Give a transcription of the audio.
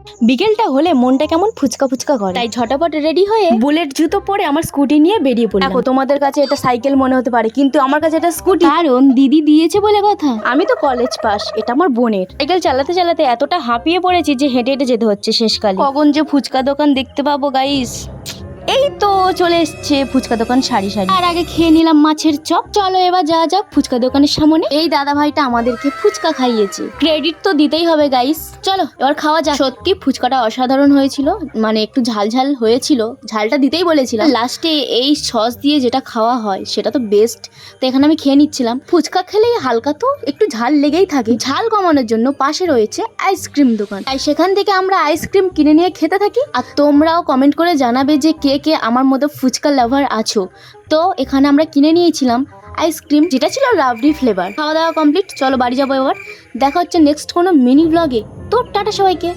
বিকেলটা হলে মনটা কেমন ফুচকা ফুচকা করে, তাই ঝটাপট রেডি হয়ে বুলেট জুতো পরে আমার স্কুটি নিয়ে বেরিয়ে পড়লাম। দেখো তোমাদের কাছে এটা সাইকেল মনে হতে পারে, কিন্তু আমার কাছে এটা স্কুটি, কারণ দিদি দিয়েছে বলে কথা। আমি তো কলেজ পাস, এটা আমার বোনের। সাইকেল চালাতে চালাতে এতটা হাঁপিয়ে পড়েছি যে হেঁটে হেঁটে যেতে হচ্ছে শেষকালে। কখন যে ফুচকা দোকান দেখতে পাবো গাইস। এই তো চলে এসছে ফুচকা দোকান সারি সারি। আর আগে খেয়ে নিলাম মাছের চপ। চলো এবার যাওয়া যাক ফুচকা দোকানের সামনে। এই দাদা ভাইটা আমাদেরকে ফুচকা খাইয়েছে, ক্রেডিট তো দিতেই হবে গাইস। চলো এবার খাওয়া যাক। সত্যি ফুচকাটা অসাধারণ হয়েছিল, মানে একটু ঝাল ঝাল হয়েছিল, ঝালটা দিতেই বলেছিলাম। লাস্টে এই সস দিয়ে যেটা খাওয়া হয় সেটা তো বেস্ট। তো এখানে আমি খেয়ে নিচ্ছিলাম। ফুচকা খেলেই হালকা তো একটু ঝাল লেগেই থাকে। ঝাল কমানোর জন্য পাশে রয়েছে আইসক্রিম দোকান, তাই সেখান থেকে আমরা আইসক্রিম কিনে নিয়ে খেতে থাকি। আর তোমরাও কমেন্ট করে জানাবে যে কে কে আমার মতো ফুচকা লাভার আছো। তো এখানে আমরা কিনে নিয়েছিলাম আইসক্রিম, যেটা ছিল রাবড়ি ফ্লেভার। খাওয়া দাওয়া কমপ্লিট, চলো বাড়ি যাবো এবার। দেখা হচ্ছে নেক্সট কোনো মিনি ব্লগে। তো টাটা সবাইকে।